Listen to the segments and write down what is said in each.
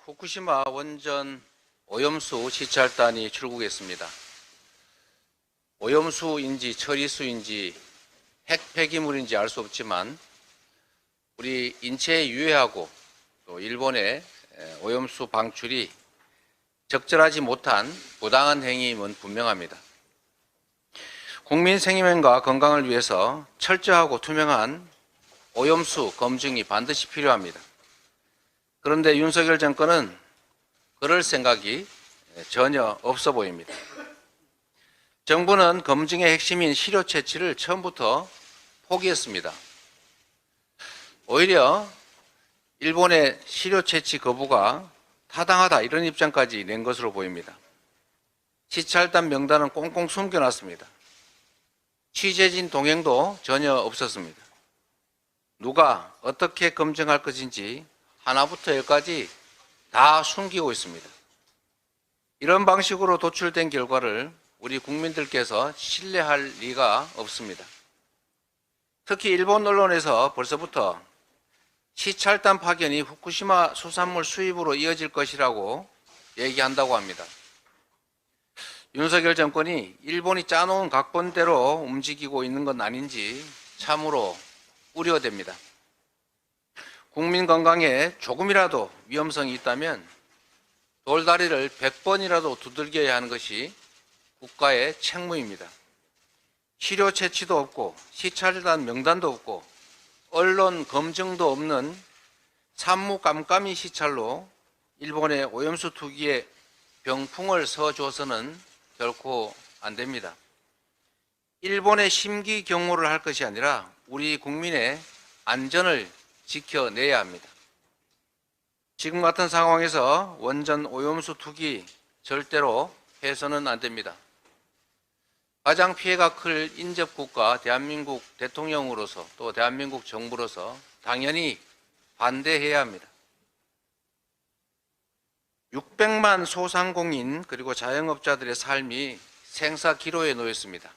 후쿠시마 원전 오염수 시찰단이 출국했습니다. 오염수인지 처리수인지 핵 폐기물인지 알 수 없지만 우리 인체에 유해하고 또 일본의 오염수 방출이 적절하지 못한 부당한 행위임은 분명합니다. 국민 생명과 건강을 위해서 철저하고 투명한 오염수 검증이 반드시 필요합니다. 그런데 윤석열 정권은 그럴 생각이 전혀 없어 보입니다. 정부는 검증의 핵심인 시료 채취를 처음부터 포기했습니다. 오히려 일본의 시료 채취 거부가 타당하다 이런 입장까지 낸 것으로 보입니다. 시찰단 명단은 꽁꽁 숨겨놨습니다. 취재진 동행도 전혀 없었습니다. 누가 어떻게 검증할 것인지 하나부터 열까지 다 숨기고 있습니다. 이런 방식으로 도출된 결과를 우리 국민들께서 신뢰할 리가 없습니다. 특히 일본 언론에서 벌써부터 시찰단 파견이 후쿠시마 수산물 수입으로 이어질 것이라고 얘기한다고 합니다. 윤석열 정권이 일본이 짜놓은 각본대로 움직이고 있는 건 아닌지 참으로 우려됩니다. 국민 건강에 조금이라도 위험성이 있다면 돌다리를 100번이라도 두들겨야 하는 것이 국가의 책무입니다. 시료 채취도 없고 시찰단 명단도 없고 언론 검증도 없는 산무깜깜이 시찰로 일본의 오염수 투기에 병풍을 서줘서는 결코 안 됩니다. 일본의 심기 경호를 할 것이 아니라 우리 국민의 안전을 지켜내야 합니다. 지금 같은 상황에서 원전 오염수 투기 절대로 해서는 안 됩니다. 가장 피해가 클 인접국가 대한민국 대통령으로서 또 대한민국 정부로서 당연히 반대해야 합니다. 600만 소상공인 그리고 자영업자들의 삶이 생사 기로에 놓였습니다.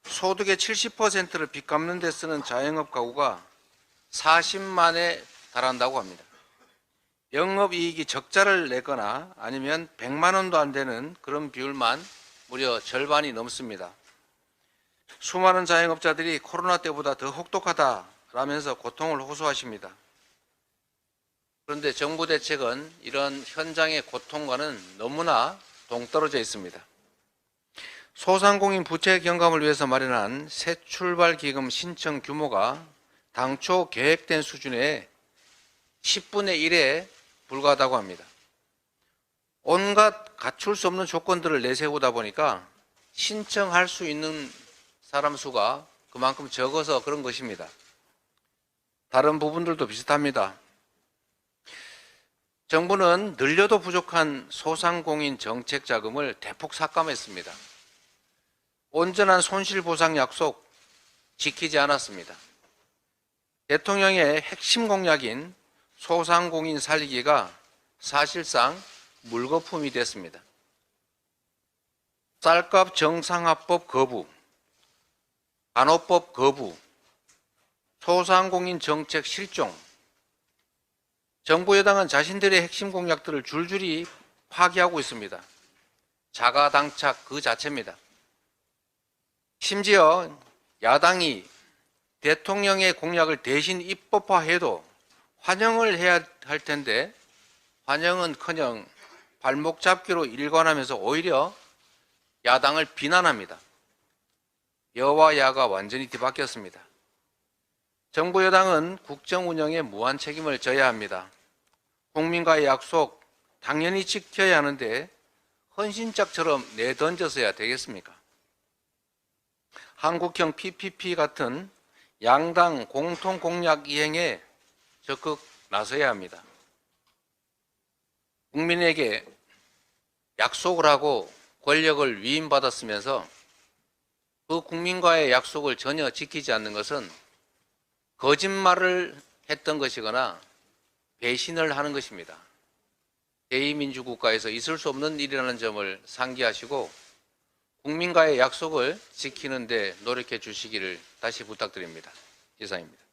소득의 70%를 빚 갚는 데 쓰는 자영업 가구가 40만에 달한다고 합니다. 영업이익이 적자를 내거나 아니면 100만 원도 안 되는 그런 비율만 무려 절반이 넘습니다. 수많은 자영업자들이 코로나 때보다 더 혹독하다라면서 고통을 호소하십니다. 그런데 정부 대책은 이런 현장의 고통과는 너무나 동떨어져 있습니다. 소상공인 부채 경감을 위해서 마련한 새 출발 기금 신청 규모가 당초 계획된 수준의 10분의 1에 불과하다고 합니다. 온갖 갖출 수 없는 조건들을 내세우다 보니까 신청할 수 있는 사람 수가 그만큼 적어서 그런 것입니다. 다른 부분들도 비슷합니다. 정부는 늘려도 부족한 소상공인 정책 자금을 대폭 삭감했습니다. 온전한 손실보상 약속 지키지 않았습니다. 대통령의 핵심 공약인 소상공인 살리기가 사실상 물거품이 됐습니다. 쌀값 정상화법 거부, 간호법 거부, 소상공인 정책 실종, 정부 여당은 자신들의 핵심 공약들을 줄줄이 파기하고 있습니다. 자가당착 그 자체입니다. 심지어 야당이 대통령의 공약을 대신 입법화해도 환영을 해야 할 텐데 환영은커녕 발목 잡기로 일관하면서 오히려 야당을 비난합니다. 여와 야가 완전히 뒤바뀌었습니다. 정부 여당은 국정 운영에 무한 책임을 져야 합니다. 국민과의 약속 당연히 지켜야 하는데 헌신짝처럼 내던져서야 되겠습니까? 한국형 PPP 같은 양당 공통 공약 이행에 적극 나서야 합니다. 국민에게 약속을 하고 권력을 위임받았으면서 그 국민과의 약속을 전혀 지키지 않는 것은 거짓말을 했던 것이거나 배신을 하는 것입니다. 대의민주국가에서 있을 수 없는 일이라는 점을 상기하시고 국민과의 약속을 지키는 데 노력해 주시기를 다시 부탁드립니다. 이상입니다.